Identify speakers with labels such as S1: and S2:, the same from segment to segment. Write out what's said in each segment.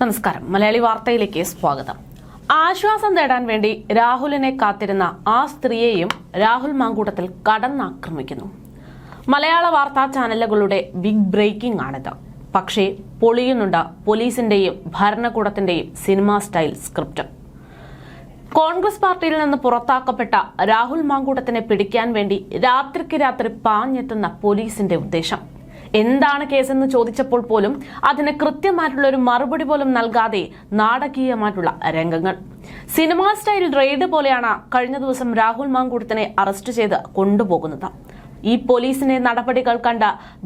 S1: നമസ്കാരം. മലയാളി വാർത്തയിലേക്ക് സ്വാഗതം. ആശ്വാസം തേടാൻ വേണ്ടി രാഹുലിനെ കാത്തിരുന്ന ആ സ്ത്രീയെയും രാഹുൽ മാങ്കൂട്ടത്തിൽ കടന്നാക്രമിക്കുന്നു. മലയാള വാർത്താ ചാനലുകളുടെ ബിഗ് ബ്രേക്കിംഗ് ആണിത്. പക്ഷേ പൊളിയുന്നുണ്ട് പോലീസിന്റെയും ഭരണകൂടത്തിന്റെയും സിനിമാ സ്റ്റൈൽ സ്ക്രിപ്റ്റ്. കോൺഗ്രസ് പാർട്ടിയിൽ നിന്ന് പുറത്താക്കപ്പെട്ട രാഹുൽ മാങ്കൂട്ടത്തിനെ പിടിക്കാൻ വേണ്ടി രാത്രിക്ക് രാത്രി പാഞ്ഞെത്തുന്ന പോലീസിന്റെ ഉദ്ദേശം എന്താണ് കേസെന്ന് ചോദിച്ചപ്പോൾ പോലും അതിന് കൃത്യമായിട്ടുള്ള ഒരു മറുപടി പോലും നൽകാതെ നാടകീയമായിട്ടുള്ള രംഗങ്ങൾ. സിനിമാ സ്റ്റൈൽ റെയ്ഡ് പോലെയാണ് കഴിഞ്ഞ ദിവസം രാഹുൽ മാങ്കൂട്ടത്തിനെ അറസ്റ്റ് ചെയ്ത് കൊണ്ടുപോകുന്നത്. ഈ പോലീസിന്റെ നടപടികൾ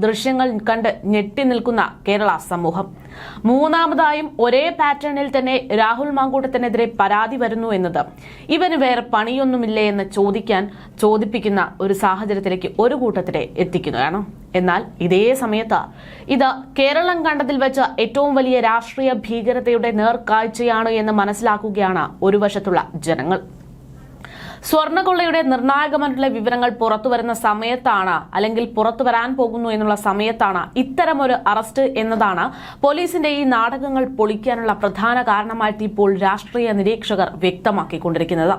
S1: ദൃശ്യങ്ങൾ കണ്ട് ഞെട്ടി നിൽക്കുന്ന കേരള സമൂഹം. മൂന്നാമതായും ഒരേ പാറ്റേണിൽ തന്നെ രാഹുൽ മാങ്കൂട്ടത്തിനെതിരെ പരാതി വരുന്നു എന്നത് ഇവന് വേറെ പണിയൊന്നുമില്ലേ എന്ന് ചോദിപ്പിക്കുന്ന ഒരു സാഹചര്യത്തിലേക്ക് ഒരു കൂട്ടത്തിനെ എത്തിക്കുന്നതാണ്. എന്നാൽ ഇതേ സമയത്ത് ഇത് കേരളം കണ്ടതിൽ വെച്ച് ഏറ്റവും വലിയ രാഷ്ട്രീയ ഭീകരതയുടെ നേർക്കാഴ്ചയാണ് എന്ന് മനസ്സിലാക്കുകയാണ് ഒരു വശത്തുള്ള ജനങ്ങൾ. സ്വർണ്ണക്കൊള്ളയുടെ നിർണായകമായിട്ടുള്ള വിവരങ്ങൾ പുറത്തുവരുന്ന സമയത്താണ്, അല്ലെങ്കിൽ പുറത്തു വരാൻ പോകുന്നു എന്നുള്ള സമയത്താണ് ഇത്തരമൊരു അറസ്റ്റ് എന്നതാണ് പോലീസിന്റെ ഈ നാടകങ്ങൾ പൊളിക്കാനുള്ള പ്രധാന കാരണമായിട്ട് ഇപ്പോൾ രാഷ്ട്രീയ നിരീക്ഷകർ വ്യക്തമാക്കിക്കൊണ്ടിരിക്കുന്നത്.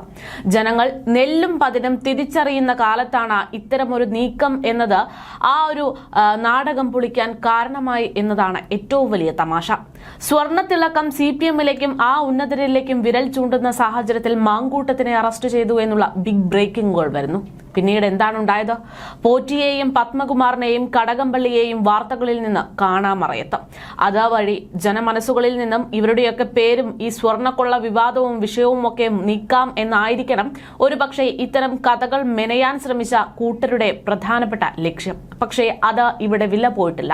S1: ജനങ്ങൾ നെല്ലും പതിനും തിരിച്ചറിയുന്ന കാലത്താണ് ഇത്തരമൊരു നീക്കം എന്നത് ആ ഒരു നാടകം പൊളിക്കാൻ കാരണമായി എന്നതാണ് ഏറ്റവും വലിയ തമാശ. സ്വർണ്ണത്തിളക്കം CPM-ലേക്കും ആ ഉന്നതരിലേക്കും വിരൽ ചൂണ്ടുന്ന സാഹചര്യത്തിൽ മാങ്കൂട്ടത്തിനെ അറസ്റ്റ് ചെയ്തു എന്നുള്ള ബിഗ് ബ്രേക്കിംഗുകൾ വരുന്നു. പിന്നീട് എന്താണ് ഉണ്ടായത്? പോറ്റിയെയും പത്മകുമാറിനെയും കടകംപള്ളിയെയും വാർത്തകളിൽ നിന്ന് കാണാമറയത്ത്. അതുവഴി ജനമനസ്സുകളിൽ നിന്നും ഇവരുടെയൊക്കെ പേരും ഈ സ്വർണ്ണക്കൊള്ള വിവാദവും വിഷയവും ഒക്കെ നീക്കാം എന്നായിരിക്കണം ഒരുപക്ഷെ ഇത്തരം കഥകൾ മെനയാൻ ശ്രമിച്ച കൂട്ടരുടെ പ്രധാനപ്പെട്ട ലക്ഷ്യം. പക്ഷേ അത് ഇവിടെ വില പോയിട്ടില്ല.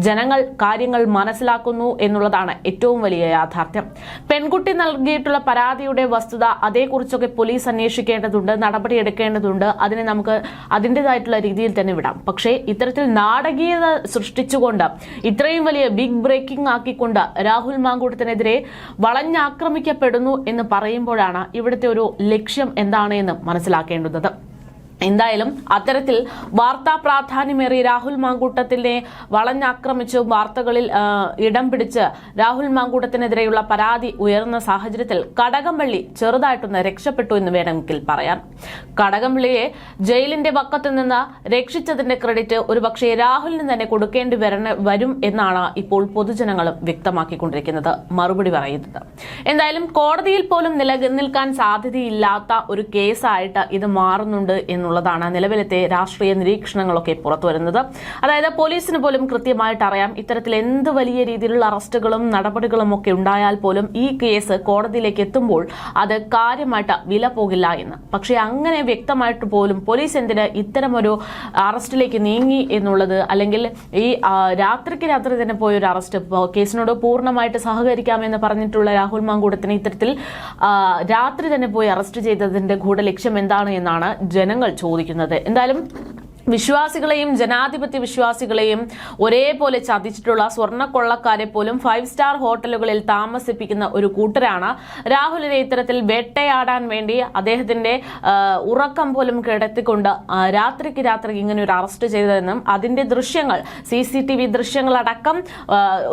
S1: ജനങ്ങൾ കാര്യങ്ങൾ മനസ്സിലാക്കുന്നു എന്നുള്ളതാണ് ഏറ്റവും വലിയ യാഥാർത്ഥ്യം. പെൺകുട്ടി നൽകിയിട്ടുള്ള പരാതിയുടെ വസ്തുത അതേക്കുറിച്ചൊക്കെ പോലീസ് അന്വേഷിക്കേണ്ടതുണ്ട്, നടപടിയെടുക്കേണ്ടതുണ്ട്. അതിനെ നമുക്ക് അതിൻ്റെതായിട്ടുള്ള രീതിയിൽ തന്നെ വിടാം. പക്ഷേ ഇത്തരത്തിൽ നാടകീയത സൃഷ്ടിച്ചുകൊണ്ട് ഇത്രയും വലിയ ബിഗ് ബ്രേക്കിംഗ് ആക്കിക്കൊണ്ട് രാഹുൽ മാങ്കൂട്ടത്തിനെതിരെ വളഞ്ഞാക്രമിക്കപ്പെടുന്നു എന്ന് പറയുമ്പോഴാണ് ഇവിടുത്തെ ഒരു ലക്ഷ്യം എന്താണ് എന്ന് മനസ്സിലാക്കേണ്ടുന്നത്. എന്തായാലും അത്തരത്തിൽ വാർത്താ പ്രാധാന്യമേറിയ രാഹുൽ മാങ്കൂട്ടത്തിനെ വളഞ്ഞാക്രമിച്ച് വാർത്തകളിൽ ഇടം പിടിച്ച് രാഹുൽ മാങ്കൂട്ടത്തിനെതിരെയുള്ള പരാതി ഉയർന്ന സാഹചര്യത്തിൽ കടകംപള്ളി ചെറുതായിട്ടൊന്ന് രക്ഷപ്പെട്ടു എന്ന് വേണമെങ്കിൽ പറയാം. കടകംപള്ളിയെ ജയിലിന്റെ പക്കത്ത് നിന്ന് രക്ഷിച്ചതിന്റെ ക്രെഡിറ്റ് ഒരുപക്ഷെ രാഹുലിന് തന്നെ കൊടുക്കേണ്ടി വരും എന്നാണ് ഇപ്പോൾ പൊതുജനങ്ങളും വ്യക്തമാക്കിക്കൊണ്ടിരിക്കുന്നത്, മറുപടി പറയുന്നത്. എന്തായാലും കോടതിയിൽ പോലും നിലനിൽക്കാൻ സാധ്യതയില്ലാത്ത ഒരു കേസായിട്ട് ഇത് മാറുന്നുണ്ട് എന്നുള്ളതാണ് നിലവിലത്തെ രാഷ്ട്രീയ നിരീക്ഷണങ്ങളൊക്കെ പുറത്തു വരുന്നത്. അതായത് പോലീസിന് പോലും കൃത്യമായിട്ട് അറിയാം ഇത്തരത്തിൽ എന്ത് വലിയ രീതിയിലുള്ള അറസ്റ്റുകളും നടപടികളും ഒക്കെ ഉണ്ടായാൽ പോലും ഈ കേസ് കോടതിയിലേക്ക് എത്തുമ്പോൾ അത് കാര്യമായിട്ട് വില പോകില്ല എന്ന്. പക്ഷേ അങ്ങനെ വ്യക്തമായിട്ട് പോലും പോലീസ് എന്തിന് ഇത്തരമൊരു അറസ്റ്റിലേക്ക് നീങ്ങി എന്നുള്ളത്, അല്ലെങ്കിൽ ഈ രാത്രിക്ക് രാത്രി തന്നെ പോയൊരു അറസ്റ്റ്, കേസിനോട് പൂർണ്ണമായിട്ട് സഹകരിക്കാമെന്ന് പറഞ്ഞിട്ടുള്ള രാഹുൽ മാങ്കൂട്ടത്തിനെ ഇത്തരത്തിൽ രാത്രി തന്നെ പോയി അറസ്റ്റ് ചെയ്തതിന്റെ ഗൂഢലക്ഷ്യം എന്താണ് എന്നാണ് ജനങ്ങൾ ചോദിക്കുന്നത്. എന്തായാലും വിശ്വാസികളെയും ജനാധിപത്യ വിശ്വാസികളെയും ഒരേപോലെ ചതിച്ചിട്ടുള്ള സ്വർണ്ണക്കൊള്ളക്കാരെ പോലും 5 സ്റ്റാർ ഹോട്ടലുകളിൽ താമസിപ്പിക്കുന്ന ഒരു കൂട്ടരാണ് രാഹുലിനെ ഇത്തരത്തിൽ വേട്ടയാടാൻ വേണ്ടി അദ്ദേഹത്തിന്റെ ഉറക്കം പോലും കിടത്തിക്കൊണ്ട് രാത്രിക്ക് രാത്രി ഇങ്ങനെ ഒരു അറസ്റ്റ് ചെയ്തതെന്നും അതിന്റെ ദൃശ്യങ്ങൾ CCTV ദൃശ്യങ്ങളടക്കം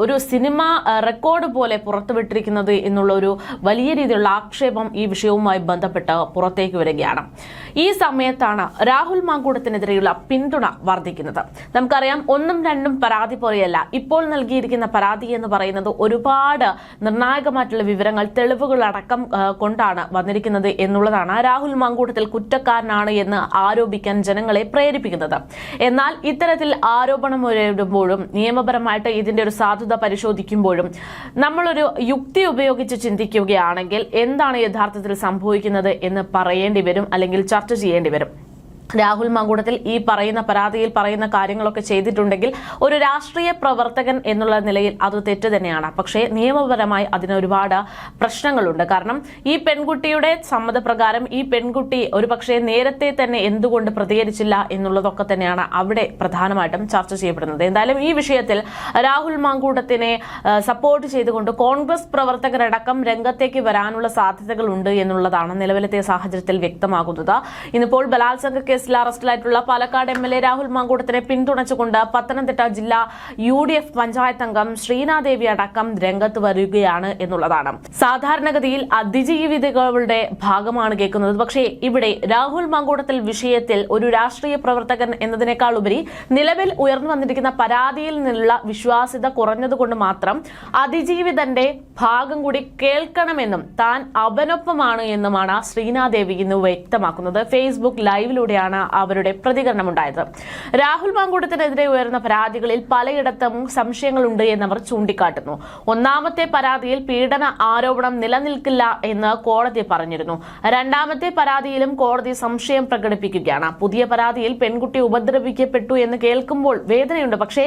S1: ഒരു സിനിമ റെക്കോർഡ് പോലെ പുറത്തുവിട്ടിരിക്കുന്നത് എന്നുള്ള ഒരു വലിയ രീതിയിലുള്ള ആക്ഷേപം ഈ വിഷയവുമായി ബന്ധപ്പെട്ട് പുറത്തേക്ക് വരികയാണ്. ഈ സമയത്താണ് രാഹുൽ മാങ്കൂട്ടത്തിനെതിരെയുള്ള പിന്തുണ വർദ്ധിക്കുന്നത്. നമുക്കറിയാം, 1ഉം 2ഉം പരാതി പോലെയല്ല. ഇപ്പോൾ നൽകിയിരിക്കുന്ന പരാതി എന്ന് പറയുന്നത് ഒരുപാട് നിർണായകമായിട്ടുള്ള വിവരങ്ങൾ, തെളിവുകളടക്കം കൊണ്ടാണ് വന്നിരിക്കുന്നത് എന്നുള്ളതാണ് രാഹുൽ മാങ്കൂട്ടത്തിൽ കുറ്റക്കാരനാണ് എന്ന് ആരോപിക്കാൻ ജനങ്ങളെ പ്രേരിപ്പിക്കുന്നത്. എന്നാൽ ഇത്തരത്തിൽ ആരോപണം ഉയരുമ്പോഴും നിയമപരമായിട്ട് ഇതിന്റെ ഒരു സാധുത പരിശോധിക്കുമ്പോഴും നമ്മളൊരു യുക്തി ഉപയോഗിച്ച് ചിന്തിക്കുകയാണെങ്കിൽ എന്താണ് യഥാർത്ഥത്തിൽ സംഭവിക്കുന്നത് എന്ന് പറയേണ്ടി വരും, അല്ലെങ്കിൽ ചർച്ച ചെയ്യേണ്ടി വരും. രാഹുൽ മാങ്കൂട്ടത്തിൽ ഈ പറയുന്ന പരാതിയിൽ പറയുന്ന കാര്യങ്ങളൊക്കെ ചെയ്തിട്ടുണ്ടെങ്കിൽ ഒരു രാഷ്ട്രീയ പ്രവർത്തകൻ എന്നുള്ള നിലയിൽ അത് തെറ്റ് തന്നെയാണ്. പക്ഷേ നിയമപരമായി അതിന് ഒരുപാട് പ്രശ്നങ്ങളുണ്ട്. കാരണം ഈ പെൺകുട്ടിയുടെ സമ്മതപ്രകാരം ഈ പെൺകുട്ടി ഒരുപക്ഷെ നേരത്തെ തന്നെ എന്തുകൊണ്ട് പ്രതികരിച്ചില്ല എന്നുള്ളതൊക്കെ തന്നെയാണ് അവിടെ പ്രധാനമായിട്ടും ചർച്ച ചെയ്യപ്പെടുന്നത്. എന്തായാലും ഈ വിഷയത്തിൽ രാഹുൽ മാങ്കൂട്ടത്തിനെ സപ്പോർട്ട് ചെയ്തുകൊണ്ട് കോൺഗ്രസ് പ്രവർത്തകരടക്കം രംഗത്തേക്ക് വരാനുള്ള സാധ്യതകളുണ്ട് എന്നുള്ളതാണ് നിലവിലത്തെ സാഹചര്യത്തിൽ വ്യക്തമാകുന്നത്. ഇന്നിപ്പോൾ ബലാത്സംഗ കേസിൽ അറസ്റ്റിലായിട്ടുള്ള പാലക്കാട് MLA രാഹുൽ മാങ്കൂട്ടത്തിനെ പിന്തുണച്ചുകൊണ്ട് പത്തനംതിട്ട ജില്ലാ UDF പഞ്ചായത്ത് അംഗം ശ്രീനാദേവി അടക്കം രംഗത്ത് വരികയാണ് എന്നുള്ളതാണ്. സാധാരണഗതിയിൽ അതിജീവിതകളുടെ ഭാഗമാണ് കേൾക്കുന്നത്. പക്ഷേ ഇവിടെ രാഹുൽ മാങ്കൂട്ടത്തിൽ വിഷയത്തിൽ ഒരു രാഷ്ട്രീയ പ്രവർത്തകൻ എന്നതിനേക്കാൾ ഉപരി നിലവിൽ ഉയർന്നു വന്നിരിക്കുന്ന പരാതിയിൽ നിന്നുള്ള വിശ്വാസ്യത കുറഞ്ഞതുകൊണ്ട് മാത്രം അതിജീവിതന്റെ ഭാഗം കൂടി കേൾക്കണമെന്നും താൻ അവനൊപ്പമാണ് എന്നുമാണ് ശ്രീനാദേവി ഇന്ന് വ്യക്തമാക്കുന്നത്. ഫേസ്ബുക്ക് ലൈവിലൂടെയാണ് അവരുടെ പ്രതികരണമുണ്ടായത്. രാഹുൽ മാങ്കൂട്ടത്തിനെതിരെ ഉയർന്ന പരാതികളിൽ പലയിടത്തും സംശയങ്ങളുണ്ട് എന്നവർ ചൂണ്ടിക്കാട്ടുന്നു. ഒന്നാമത്തെ പരാതിയിൽ പീഡന ആരോപണം നിലനിൽക്കില്ല എന്ന് കോടതി പറഞ്ഞിരുന്നു. രണ്ടാമത്തെ പരാതിയിലും കോടതി സംശയം പ്രകടിപ്പിക്കുകയാണ്. പുതിയ പരാതിയിൽ പെൺകുട്ടി ഉപദ്രവിക്കപ്പെട്ടു എന്ന് കേൾക്കുമ്പോൾ വേദനയുണ്ട്. പക്ഷേ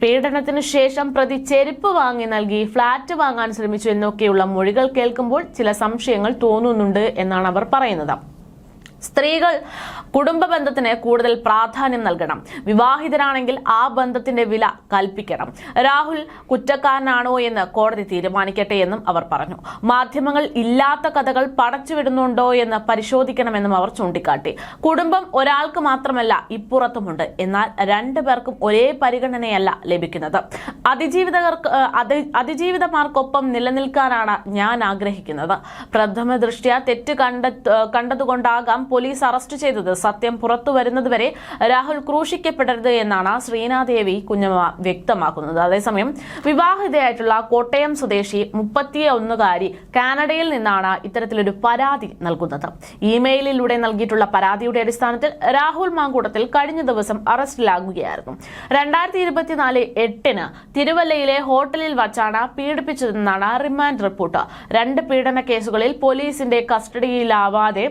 S1: പീഡനത്തിന് ശേഷം പ്രതി ചെരുപ്പ് വാങ്ങി നൽകി ഫ്ളാറ്റ് വാങ്ങാൻ ശ്രമിച്ചു എന്നൊക്കെയുള്ള മൊഴികൾ കേൾക്കുമ്പോൾ ചില സംശയങ്ങൾ തോന്നുന്നുണ്ട് എന്നാണ് അവർ പറയുന്നത്. സ്ത്രീകൾ കുടുംബ ബന്ധത്തിന് കൂടുതൽ പ്രാധാന്യം നൽകണം. വിവാഹിതരാണെങ്കിൽ ആ ബന്ധത്തിന്റെ വില കൽപ്പിക്കണം. രാഹുൽ കുറ്റക്കാരനാണോ എന്ന് കോടതി തീരുമാനിക്കട്ടെ എന്നും അവർ പറഞ്ഞു. മാധ്യമങ്ങൾ ഇല്ലാത്ത കഥകൾ പടച്ചുവിടുന്നുണ്ടോ എന്ന് പരിശോധിക്കണമെന്നും അവർ ചൂണ്ടിക്കാട്ടി. കുടുംബം ഒരാൾക്ക് മാത്രമല്ല, ഇപ്പുറത്തുമുണ്ട്. എന്നാൽ രണ്ടുപേർക്കും ഒരേ പരിഗണനയല്ല ലഭിക്കുന്നത്. അതിജീവിതമാർക്കൊപ്പം നിലനിൽക്കാനാണ് ഞാൻ ആഗ്രഹിക്കുന്നത്. പ്രഥമ ദൃഷ്ട്യാ തെറ്റ് കണ്ടതുകൊണ്ടാകാം പോലീസ് അറസ്റ്റ് ചെയ്തത്. സത്യം പുറത്തു വരുന്നതുവരെ രാഹുൽ ക്രൂശിക്കപ്പെടരുത് എന്നാണ് ശ്രീനാദേവി കുഞ്ഞമ്മ വ്യക്തമാക്കുന്നത്. അതേസമയം വിവാഹിതയായിട്ടുള്ള കോട്ടയം സ്വദേശി 31കാരി കാനഡയിൽ നിന്നാണ് ഇത്തരത്തിലൊരു പരാതി നൽകുന്നത്. ഇമെയിലിലൂടെ നൽകിയിട്ടുള്ള പരാതിയുടെ അടിസ്ഥാനത്തിൽ രാഹുൽ മാങ്കൂട്ടത്തിൽ കഴിഞ്ഞ ദിവസം അറസ്റ്റിലാകുകയായിരുന്നു. 2024 8-ന് തിരുവല്ലയിലെ ഹോട്ടലിൽ വച്ചാണ് പീഡിപ്പിച്ചതെന്നാണ് റിമാൻഡ് റിപ്പോർട്ട്. 2 പീഡന കേസുകളിൽ പോലീസിന്റെ കസ്റ്റഡിയിലാവാതെ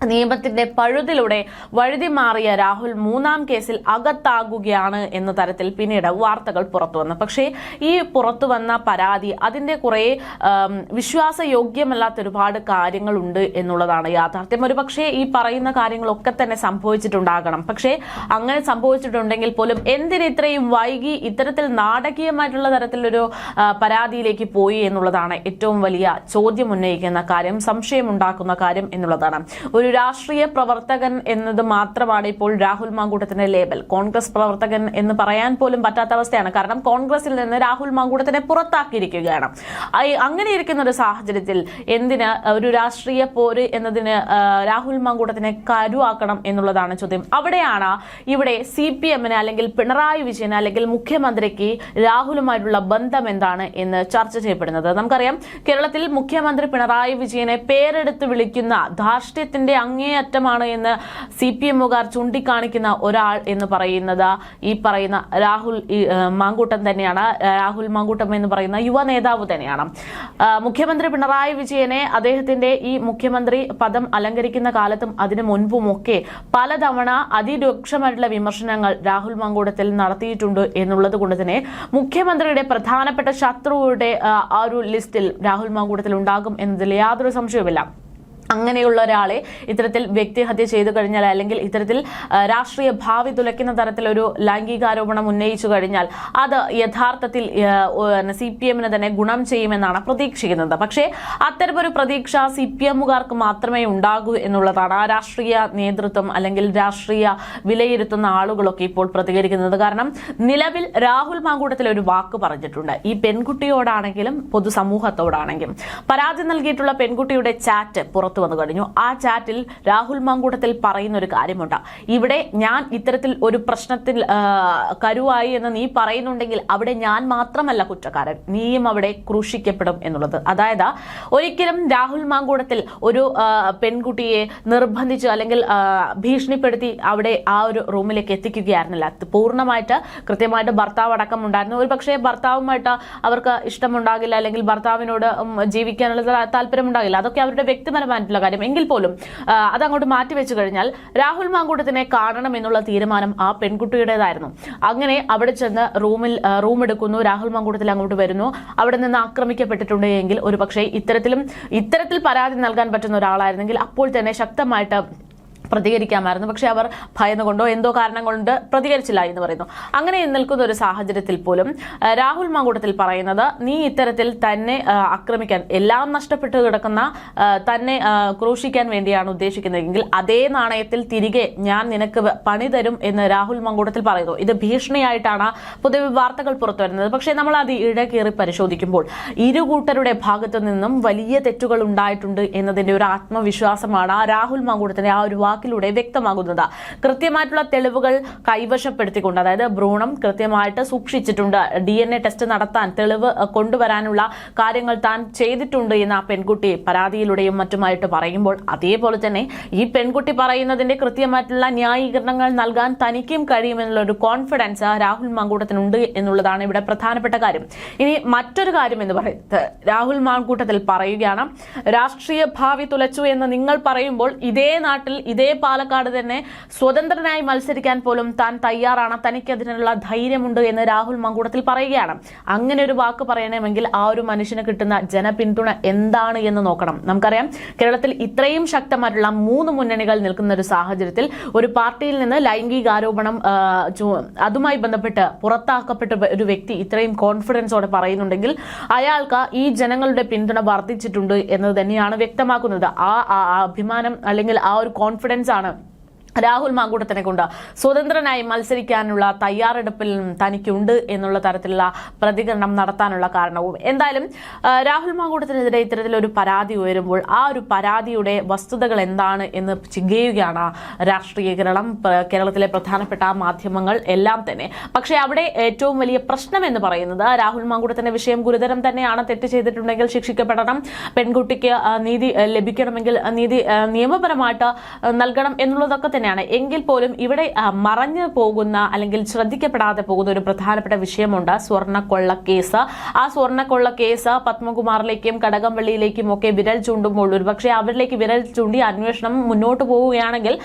S1: നിയമത്തിന്റെ പഴുതിലൂടെ വഴുതി മാറിയ രാഹുൽ 3-ാം കേസിൽ അകത്താകുകയാണ് എന്ന തരത്തിൽ പിന്നീട് വാർത്തകൾ പുറത്തുവന്നു. പക്ഷേ ഈ പുറത്തുവന്ന പരാതി അതിന്റെ കുറെ വിശ്വാസയോഗ്യമല്ലാത്ത ഒരുപാട് കാര്യങ്ങളുണ്ട് എന്നുള്ളതാണ് യാഥാർത്ഥ്യം. ഒരുപക്ഷെ ഈ പറയുന്ന കാര്യങ്ങളൊക്കെ തന്നെ സംഭവിച്ചിട്ടുണ്ടാകണം. പക്ഷേ അങ്ങനെ സംഭവിച്ചിട്ടുണ്ടെങ്കിൽ പോലും എന്തിന് ഇത്രയും വൈകി ഇത്തരത്തിൽ നാടകീയമായിട്ടുള്ള തരത്തിലൊരു പരാതിയിലേക്ക് പോയി എന്നുള്ളതാണ് ഏറ്റവും വലിയ ചോദ്യം ഉന്നയിക്കുന്ന കാര്യം, സംശയമുണ്ടാക്കുന്ന കാര്യം എന്നുള്ളതാണ്. ഒരു രാഷ്ട്രീയ പ്രവർത്തകൻ എന്നത് മാത്രമാണ് ഇപ്പോൾ രാഹുൽ മാങ്കൂട്ടത്തിന്റെ ലേബൽ. കോൺഗ്രസ് പ്രവർത്തകൻ എന്ന് പറയാൻ പോലും പറ്റാത്ത അവസ്ഥയാണ്. കാരണം കോൺഗ്രസിൽ നിന്ന് രാഹുൽ മാങ്കൂട്ടത്തിനെ പുറത്താക്കിയിരിക്കുകയാണ്. അങ്ങനെ ഇരിക്കുന്ന ഒരു സാഹചര്യത്തിൽ എന്തിന് ഒരു രാഷ്ട്രീയ പോര് എന്നതിന് രാഹുൽ മാങ്കൂട്ടത്തിനെ കരുവാക്കണം എന്നുള്ളതാണ് ചോദ്യം. അവിടെയാണ് ഇവിടെ CPM-ന് അല്ലെങ്കിൽ പിണറായി വിജയന് അല്ലെങ്കിൽ മുഖ്യമന്ത്രിക്ക് രാഹുലുമായിട്ടുള്ള ബന്ധം എന്താണ് എന്ന് ചർച്ച ചെയ്യപ്പെടുന്നത്. നമുക്കറിയാം, കേരളത്തിൽ മുഖ്യമന്ത്രി പിണറായി വിജയനെ പേരെടുത്ത് വിളിക്കുന്ന ധാർഷ്ട്യത്തിന്റെ അങ്ങേയറ്റമാണ് എന്ന് CPM-കാർ ചൂണ്ടിക്കാണിക്കുന്ന ഒരാൾ എന്ന് പറയുന്നത് ഈ പറയുന്ന രാഹുൽ മാങ്കൂട്ടം തന്നെയാണ്. രാഹുൽ മാങ്കൂട്ടം എന്ന് പറയുന്ന യുവ നേതാവ് തന്നെയാണ്. മുഖ്യമന്ത്രി പിണറായി വിജയനെ അദ്ദേഹത്തിന്റെ ഈ മുഖ്യമന്ത്രി പദം അലങ്കരിക്കുന്ന കാലത്തും അതിനു മുൻപുമൊക്കെ പലതവണ അതിരൂക്ഷമായിട്ടുള്ള വിമർശനങ്ങൾ രാഹുൽ മാങ്കൂട്ടത്തിൽ നടത്തിയിട്ടുണ്ട് എന്നുള്ളത് കൊണ്ട് തന്നെ മുഖ്യമന്ത്രിയുടെ പ്രധാനപ്പെട്ട ശത്രുവുടെ ആ ഒരു ലിസ്റ്റിൽ രാഹുൽ മാങ്കൂട്ടത്തിൽ ഉണ്ടാകും എന്നതിൽ യാതൊരു സംശയവുമില്ല. അങ്ങനെയുള്ള ഒരാളെ ഇത്തരത്തിൽ വ്യക്തിഹത്യ ചെയ്തു കഴിഞ്ഞാൽ അല്ലെങ്കിൽ ഇത്തരത്തിൽ രാഷ്ട്രീയ ഭാവി തുലയ്ക്കുന്ന തരത്തിലൊരു ലൈംഗികാരോപണം ഉന്നയിച്ചു കഴിഞ്ഞാൽ അത് യഥാർത്ഥത്തിൽ CPM-ന് തന്നെ ഗുണം ചെയ്യുമെന്നാണ് പ്രതീക്ഷിക്കുന്നത്. പക്ഷേ അത്തരമൊരു പ്രതീക്ഷ CPM-കാർക്ക് മാത്രമേ ഉണ്ടാകൂ എന്നുള്ളതാണ് ആ രാഷ്ട്രീയ നേതൃത്വം അല്ലെങ്കിൽ രാഷ്ട്രീയ വിലയിരുത്തുന്ന ആളുകളൊക്കെ ഇപ്പോൾ പ്രതികരിക്കുന്നത്. കാരണം നിലവിൽ രാഹുൽ മാങ്കൂട്ടത്തിൽ ഒരു വാക്ക് പറഞ്ഞിട്ടുണ്ട്. ഈ പെൺകുട്ടിയോടാണെങ്കിലും പൊതുസമൂഹത്തോടാണെങ്കിലും പരാതി നൽകിയിട്ടുള്ള പെൺകുട്ടിയുടെ ചാറ്റ് പുറത്തു വന്നു കഴിഞ്ഞു. ആ ചാറ്റിൽ രാഹുൽ മാങ്കൂട്ടത്തിൽ പറയുന്ന ഒരു കാര്യമുണ്ട്. ഇവിടെ ഞാൻ ഇത്തരത്തിൽ ഒരു പ്രശ്നത്തിൽ കരുവായി എന്ന് നീ പറയുന്നുണ്ടെങ്കിൽ അവിടെ ഞാൻ മാത്രമല്ല കുറ്റക്കാരൻ, നീയും അവിടെ ക്രൂശിക്കപ്പെടും എന്നുള്ളത്. അതായത് ഒരിക്കലും രാഹുൽ മാങ്കൂട്ടത്തിൽ ഒരു പെൺകുട്ടിയെ നിർബന്ധിച്ച് അല്ലെങ്കിൽ ഭീഷണിപ്പെടുത്തി അവിടെ ആ ഒരു റൂമിലേക്ക് എത്തിക്കുകയായിരുന്നില്ല. പൂർണ്ണമായിട്ട് കൃത്യമായിട്ട് ഭർത്താവ് അടക്കം ഉണ്ടായിരുന്നു. ഒരു പക്ഷേ ഭർത്താവുമായിട്ട് അവർക്ക് ഇഷ്ടമുണ്ടാകില്ല അല്ലെങ്കിൽ ഭർത്താവിനോട് ജീവിക്കാനുള്ള താല്പര്യമുണ്ടാകില്ല. അതൊക്കെ അവരുടെ വ്യക്തിപരമായ കാര്യം. എങ്കിൽ പോലും അതങ്ങോട്ട് മാറ്റിവെച്ചു കഴിഞ്ഞാൽ രാഹുൽ മാങ്കൂട്ടത്തിനെ കാണണം എന്നുള്ള തീരുമാനം ആ പെൺകുട്ടിയുടേതായിരുന്നു. അങ്ങനെ അവിടെ ചെന്ന് റൂം എടുക്കുന്നു, രാഹുൽ മാങ്കൂട്ടത്തിൽ അങ്ങോട്ട് വരുന്നു. അവിടെ നിന്ന് ആക്രമിക്കപ്പെട്ടിട്ടുണ്ട് എങ്കിൽ ഒരു പക്ഷേ ഇത്തരത്തിൽ പരാതി നൽകാൻ പറ്റുന്ന ഒരാളായിരുന്നെങ്കിൽ അപ്പോൾ തന്നെ ശക്തമായിട്ട് പ്രതികരിക്കാമായിരുന്നു. പക്ഷെ അവർ ഭയന്നുകൊണ്ടോ എന്തോ കാരണം കൊണ്ട് പ്രതികരിച്ചില്ല എന്ന് പറയുന്നു. അങ്ങനെ നിൽക്കുന്ന ഒരു സാഹചര്യത്തിൽ പോലും രാഹുൽ മാങ്കൂട്ടത്തിൽ പറയുന്നത്, നീ ഇത്തരത്തിൽ തന്നെ ആക്രമിക്കാൻ, എല്ലാം നഷ്ടപ്പെട്ടു കിടക്കുന്ന തന്നെ ക്രൂശിക്കാൻ വേണ്ടിയാണ് ഉദ്ദേശിക്കുന്നതെങ്കിൽ അതേ നാണയത്തിൽ തിരികെ ഞാൻ നിനക്ക് പണി തരും എന്ന് രാഹുൽ മാങ്കൂട്ടത്തിൽ പറയുന്നു. ഇത് ഭീഷണിയായിട്ടാണ് പൊതുവെ വാർത്തകൾ പുറത്തു വരുന്നത്. പക്ഷേ നമ്മൾ അത് ഇടകേറി പരിശോധിക്കുമ്പോൾ ഇരു കൂട്ടരുടെ ഭാഗത്തു നിന്നും വലിയ തെറ്റുകൾ ഉണ്ടായിട്ടുണ്ട് എന്നതിന്റെ ഒരു ആത്മവിശ്വാസമാണ് രാഹുൽ മാങ്കൂട്ടത്തിന്റെ ആ ഒരു വാക്കിലൂടെ വ്യക്തമാകുന്നത്. കൃത്യമായിട്ടുള്ള തെളിവുകൾ കൈവശപ്പെടുത്തിക്കൊണ്ട്, അതായത് ഭ്രൂണം കൃത്യമായിട്ട് സൂക്ഷിച്ചിട്ടുണ്ട്, DNA ടെസ്റ്റ് നടത്താൻ തെളിവ് കൊണ്ടുവരാനുള്ള കാര്യങ്ങൾ താൻ ചെയ്തിട്ടുണ്ട് എന്ന് ആ പെൺകുട്ടി പരാതിയിലൂടെയും മറ്റുമായിട്ട് പറയുമ്പോൾ, അതേപോലെ തന്നെ ഈ പെൺകുട്ടി പറയുന്നതിന്റെ കൃത്യമായിട്ടുള്ള ന്യായീകരണങ്ങൾ നൽകാൻ തനിക്കും കഴിയുമെന്നുള്ള ഒരു കോൺഫിഡൻസ് രാഹുൽ മാങ്കൂട്ടത്തിനുണ്ട് എന്നുള്ളതാണ് ഇവിടെ പ്രധാനപ്പെട്ട കാര്യം. ഇനി മറ്റൊരു കാര്യം എന്ന് പറയുന്നത്, രാഹുൽ മാങ്കൂട്ടത്തിൽ പറയുകയാണ്, രാഷ്ട്രീയ ഭാവി തുലച്ചു എന്ന് നിങ്ങൾ പറയുമ്പോൾ ഇതേ നാട്ടിൽ ഇതേ പാലക്കാട് തന്നെ സ്വതന്ത്രനായി മത്സരിക്കാൻ പോലും താൻ തയ്യാറാണ്, തനിക്ക് അതിനുള്ള ധൈര്യമുണ്ട് എന്ന് രാഹുൽ മാങ്കൂട്ടത്തിൽ പറയുകയാണ്. അങ്ങനെ ഒരു വാക്ക് പറയണമെങ്കിൽ ആ ഒരു മനുഷ്യന് കിട്ടുന്ന ജനപിന്തുണ എന്താണ് എന്ന് നോക്കണം. നമുക്കറിയാം, കേരളത്തിൽ ഇത്രയും ശക്തമായിട്ടുള്ള 3 മുന്നണികൾ നിൽക്കുന്ന ഒരു സാഹചര്യത്തിൽ ഒരു പാർട്ടിയിൽ നിന്ന് ലൈംഗികാരോപണം അതുമായി ബന്ധപ്പെട്ട് പുറത്താക്കപ്പെട്ട ഒരു വ്യക്തി ഇത്രയും കോൺഫിഡൻസോടെ പറയുന്നുണ്ടെങ്കിൽ അയാൾക്ക് ഈ ജനങ്ങളുടെ പിന്തുണ വർദ്ധിച്ചിട്ടുണ്ട് എന്നത് തന്നെയാണ് വ്യക്തമാക്കുന്നത്. ആ അഭിമാനം അല്ലെങ്കിൽ ആ ഒരു കോൺഫിഡൻസ് ആണ് രാഹുൽ മാങ്കൂട്ടത്തിനെ കൊണ്ട് സ്വതന്ത്രനായി മത്സരിക്കാനുള്ള തയ്യാറെടുപ്പിൽ തനിക്കുണ്ട് എന്നുള്ള തരത്തിലുള്ള പ്രതികരണം നടത്താനുള്ള കാരണവും. എന്തായാലും രാഹുൽ മാങ്കൂട്ടത്തിനെതിരെ ഇത്തരത്തിലൊരു പരാതി ഉയരുമ്പോൾ ആ ഒരു പരാതിയുടെ വസ്തുതകൾ എന്താണ് എന്ന് ചികയുകയാണ് രാഷ്ട്രീയ കേരളത്തിലെ പ്രധാനപ്പെട്ട മാധ്യമങ്ങൾ എല്ലാം തന്നെ. പക്ഷേ അവിടെ ഏറ്റവും വലിയ പ്രശ്നം എന്ന് പറയുന്നത്, രാഹുൽ മാങ്കൂട്ടത്തിന്റെ വിഷയം ഗുരുതരം തന്നെയാണ്, തെറ്റ് ചെയ്തിട്ടുണ്ടെങ്കിൽ ശിക്ഷിക്കപ്പെടണം, പെൺകുട്ടിക്ക് നീതി ലഭിക്കണമെങ്കിൽ നീതി നിയമപരമായിട്ട് നൽകണം എന്നുള്ളതൊക്കെ തന്നെയാണ്. എങ്കിൽ പോലും ഇവിടെ മറഞ്ഞു പോകുന്ന അല്ലെങ്കിൽ ശ്രദ്ധിക്കപ്പെടാതെ പോകുന്ന ഒരു പ്രധാനപ്പെട്ട വിഷയമുണ്ട്, സ്വർണ്ണക്കൊള്ള കേസ്. ആ സ്വർണ്ണക്കൊള്ള കേസ് പത്മകുമാറിലേക്കും കടകംപള്ളിയിലേക്കും ഒക്കെ വിരൽ ചൂണ്ടുമ്പോൾ, ഒരുപക്ഷെ അവരിലേക്ക് വിരൽ ചൂണ്ടി അന്വേഷണം മുന്നോട്ട് പോവുകയാണെങ്കിൽ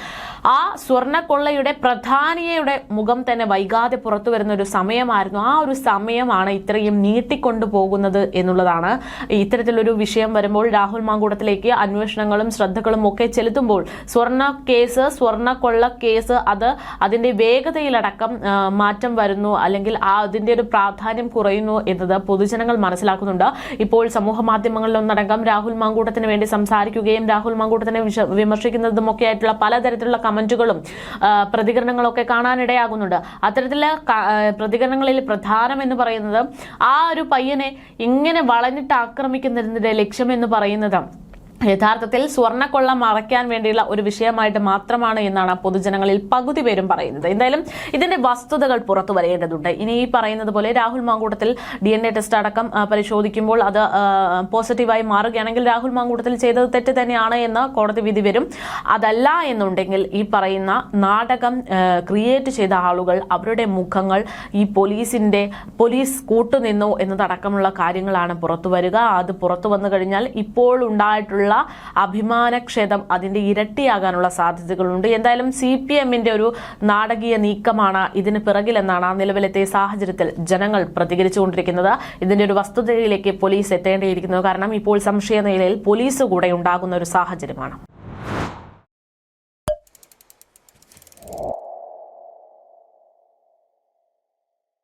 S1: ആ സ്വർണ്ണക്കൊള്ളയുടെ പ്രധാനിയുടെ മുഖം തന്നെ വൈകാതെ പുറത്തു വരുന്ന ഒരു സമയമായിരുന്നു. ആ ഒരു സമയമാണ് ഇത്രയും നീട്ടിക്കൊണ്ടു പോകുന്നത് എന്നുള്ളതാണ്. ഇത്തരത്തിലൊരു വിഷയം വരുമ്പോൾ രാഹുൽ മാങ്കൂട്ടത്തിലേക്ക് അന്വേഷണങ്ങളും ശ്രദ്ധകളും ഒക്കെ ചെലുത്തുമ്പോൾ സ്വർണ്ണക്കൊള്ള കേസ് അതിന്റെ വേഗതയിലടക്കം മാറ്റം വരുന്നു, അല്ലെങ്കിൽ അതിന്റെ ഒരു പ്രാധാന്യം കുറയുന്നു എന്നത് പൊതുജനങ്ങൾ മനസ്സിലാക്കുന്നുണ്ട്. ഇപ്പോൾ സമൂഹ മാധ്യമങ്ങളിലൊന്നടങ്കം രാഹുൽ മാങ്കൂട്ടത്തിന് വേണ്ടി സംസാരിക്കുകയും രാഹുൽ മാങ്കൂട്ടത്തിനെ വിമർശിക്കുന്നതും ഒക്കെ ആയിട്ടുള്ള പലതരത്തിലുള്ള കമന്റുകളും പ്രതികരണങ്ങളും ഒക്കെ കാണാനിടയാകുന്നുണ്ട്. അത്തരത്തിലുള്ള പ്രതികരണങ്ങളിൽ പ്രധാനം എന്ന് പറയുന്നത്, ആ ഒരു പയ്യനെ ഇങ്ങനെ വളഞ്ഞിട്ട് ആക്രമിക്കുന്നതിന്റെ ലക്ഷ്യം എന്ന് പറയുന്നത് യഥാർത്ഥത്തിൽ സ്വർണ്ണക്കൊള്ള മറയ്ക്കാൻ വേണ്ടിയുള്ള ഒരു വിഷയമായിട്ട് മാത്രമാണ് എന്നാണ് പൊതുജനങ്ങളിൽ പകുതി പേരും പറയുന്നത്. എന്തായാലും ഇതിന്റെ വസ്തുതകൾ പുറത്തു വരേണ്ടതുണ്ട്. ഇനി ഈ പറയുന്നത് പോലെ രാഹുൽ മാങ്കൂട്ടത്തിൽ DNA ടെസ്റ്റ് അടക്കം പരിശോധിക്കുമ്പോൾ അത് പോസിറ്റീവായി മാറുകയാണെങ്കിൽ രാഹുൽ മാങ്കൂട്ടത്തിൽ ചെയ്തത് തെറ്റ് തന്നെയാണ് എന്ന് കോടതി വിധി വരും. അതല്ല എന്നുണ്ടെങ്കിൽ ഈ പറയുന്ന നാടകം ക്രിയേറ്റ് ചെയ്ത ആളുകൾ, അവരുടെ മുഖങ്ങൾ ഈ പോലീസ് കൂട്ടുനിന്നു എന്നതടക്കമുള്ള കാര്യങ്ങളാണ് പുറത്തു വരിക. അത് പുറത്തു വന്നു കഴിഞ്ഞാൽ ഇപ്പോൾ ഉണ്ടായിട്ടുള്ള അഭിമാനക്ഷതം അതിന്റെ ഇരട്ടിയാകാനുള്ള സാധ്യതകളുണ്ട്. എന്തായാലും CPM-ന്റെ ഒരു നാടകീയ നീക്കമാണ് ഇതിന് പിറകിലെന്നാണ് നിലവിലത്തെ സാഹചര്യത്തിൽ ജനങ്ങൾ പ്രതികരിച്ചുകൊണ്ടിരിക്കുന്നത്. ഇതിന്റെ ഒരു വസ്തുതയിലേക്ക് പോലീസ് എത്തേണ്ടിയിരിക്കുന്നു. കാരണം ഇപ്പോൾ സംശയ നിലയിൽ പോലീസ് കൂടെ ഉണ്ടാകുന്ന ഒരു സാഹചര്യമാണ്.